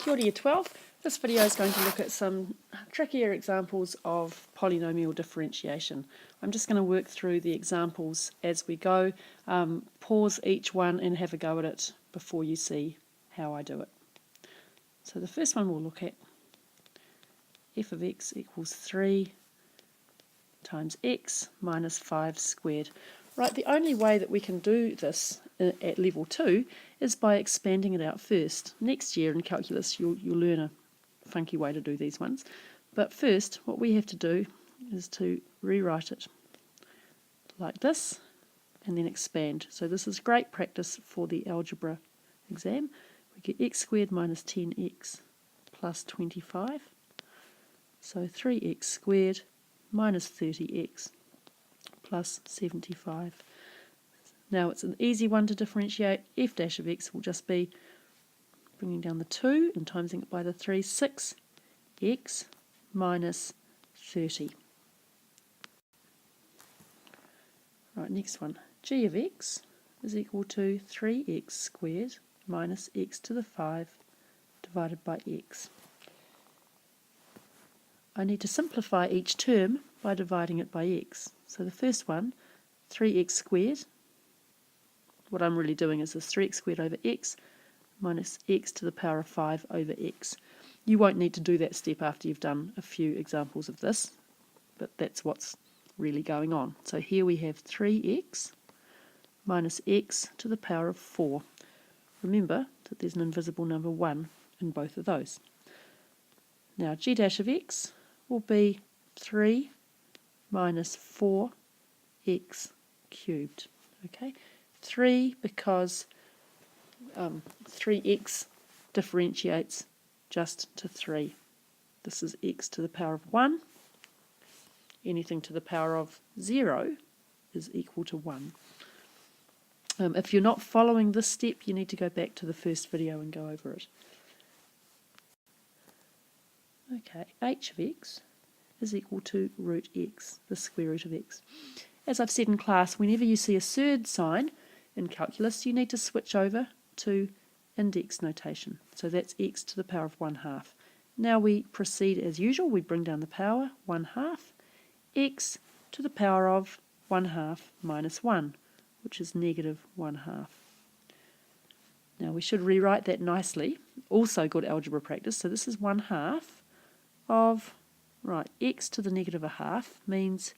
Kia ora Year 12. This video is going to look at some trickier examples of polynomial differentiation. I'm just going to work through the examples as we go. Pause each one and have a go at it before you see how I do it. So the first one we'll look at, f of x equals 3 times x minus 5 squared. Right, the only way that we can do this at level 2 is by expanding it out first. Next year in calculus you'll learn a funky way to do these ones. But first what we have to do is to rewrite it like this and then expand. So this is great practice for the algebra exam. We get x squared minus 10x plus 25. So 3x squared minus 30x plus 75. Now it's an easy one to differentiate. F dash of x will just be bringing down the 2 and timesing it by the 3, 6x minus 30. Right, next one. G of x is equal to 3x squared minus x to the 5 divided by x. I need to simplify each term by dividing it by x. So the first one, 3x squared, what I'm really doing is this 3x squared over x minus x to the power of 5 over x. You won't need to do that step after you've done a few examples of this, but that's what's really going on. So here we have 3x minus x to the power of 4. Remember that there's an invisible number 1 in both of those. Now g dash of x will be 3 minus 4x cubed. Okay, 3 because 3x differentiates just to 3. This is x to the power of 1. Anything to the power of 0 is equal to 1. If you're not following this step, you need to go back to the first video and go over it. Okay, h of x is equal to root x, the square root of x. As I've said in class, whenever you see a surd sign in calculus, you need to switch over to index notation. So that's x to the power of 1/2. Now we proceed as usual. We bring down the power, 1/2, x to the power of 1/2 minus 1, which is negative 1/2. Now we should rewrite that nicely. Also good algebra practice. So this is 1/2 of, right, x to the negative 1/2 means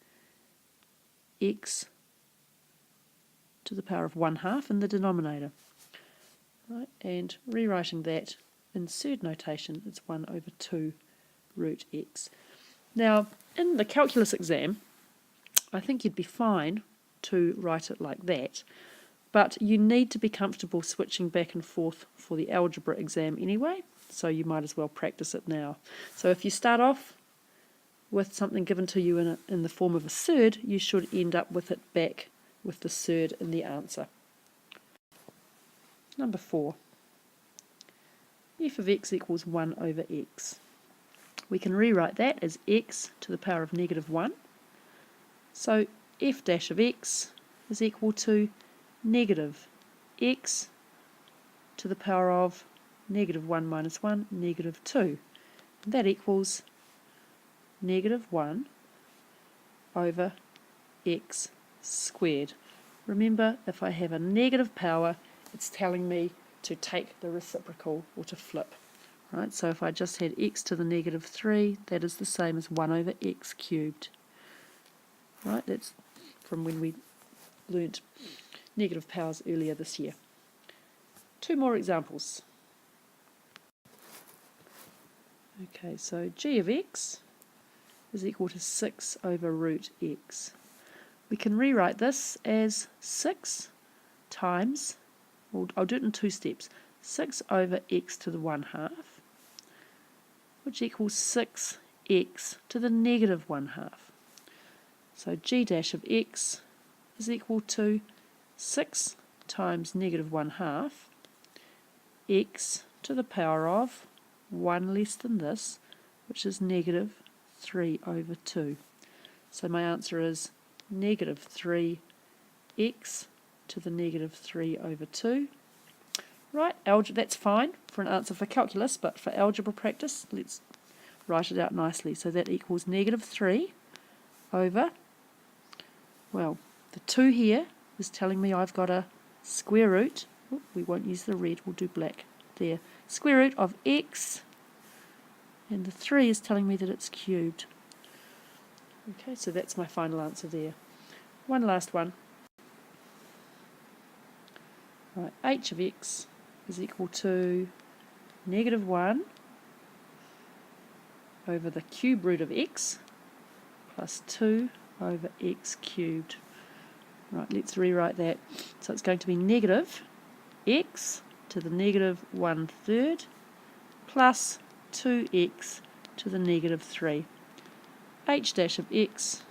x to the power of 1/2 in the denominator. Right, and rewriting that in surd notation, it's 1 over 2 root x. Now, in the calculus exam, I think you'd be fine to write it like that, but you need to be comfortable switching back and forth for the algebra exam anyway, so you might as well practice it now. So if you start off with something given to you in the form of a surd, you should end up with it back with the surd in the answer. Number 4. F of x equals 1 over x. We can rewrite that as x to the power of negative 1. So f dash of x is equal to negative x to the power of negative 1 minus 1, negative 2. And that equals negative 1 over x squared. Remember, if I have a negative power, it's telling me to take the reciprocal or to flip. Right, so if I just had x to the negative 3, that is the same as 1 over x cubed. Right, that's from when we learnt negative powers earlier this year. 2 more examples. Okay, so g of x is equal to 6 over root x. We can rewrite this as 6 times, well, I'll do it in 2 steps, 6 over x to the 1/2, which equals 6x to the negative 1/2. So g dash of x is equal to 6 times negative 1/2 x to the power of 1 less than this, which is negative 3 over 2. So my answer is negative 3x to the negative 3 over 2. Right, that's fine for an answer for calculus, but for algebra practice, let's write it out nicely. So that equals negative 3 over, well, the 2 here is telling me I've got a square root. Oh, we won't use the red, we'll do black there. Square root of x, and the 3 is telling me that it's cubed. Okay, so that's my final answer there. One last one. Right, h of x is equal to negative 1 over the cube root of x plus 2 over x cubed. Right, let's rewrite that. So it's going to be negative x to the negative 1/3 plus 2x to the negative 3. H dash of x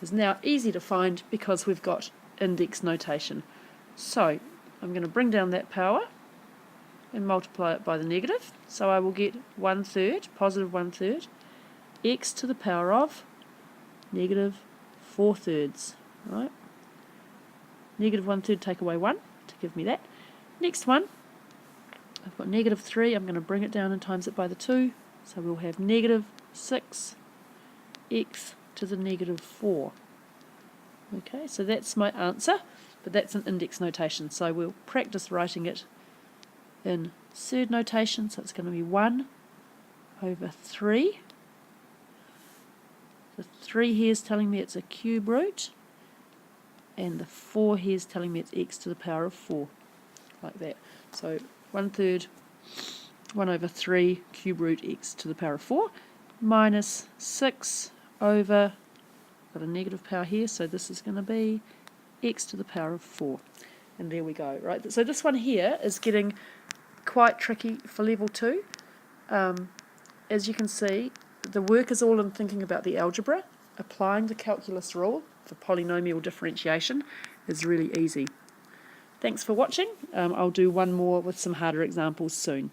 is now easy to find because we've got index notation. So I'm going to bring down that power and multiply it by the negative. So I will get 1/3, positive 1/3, x to the power of negative 4/3. Right? Negative 1/3 take away 1 to give me that. Next one, I've got negative 3. I'm going to bring it down and times it by the 2. So we'll have negative 6 x to the negative 4. Okay, so that's my answer, but that's an index notation. So we'll practice writing it in surd notation. So it's going to be 1 over 3. The 3 here is telling me it's a cube root, and the 4 here is telling me it's x to the power of 4, like that. So 1/3, 1 over 3 cube root x to the power of 4 minus 6 over, got a negative power here, so this is going to be x to the power of 4. And there we go, right? So this one here is getting quite tricky for level 2. As you can see, the work is all in thinking about the algebra. Applying the calculus rule for polynomial differentiation is really easy. Thanks for watching. I'll do one more with some harder examples soon.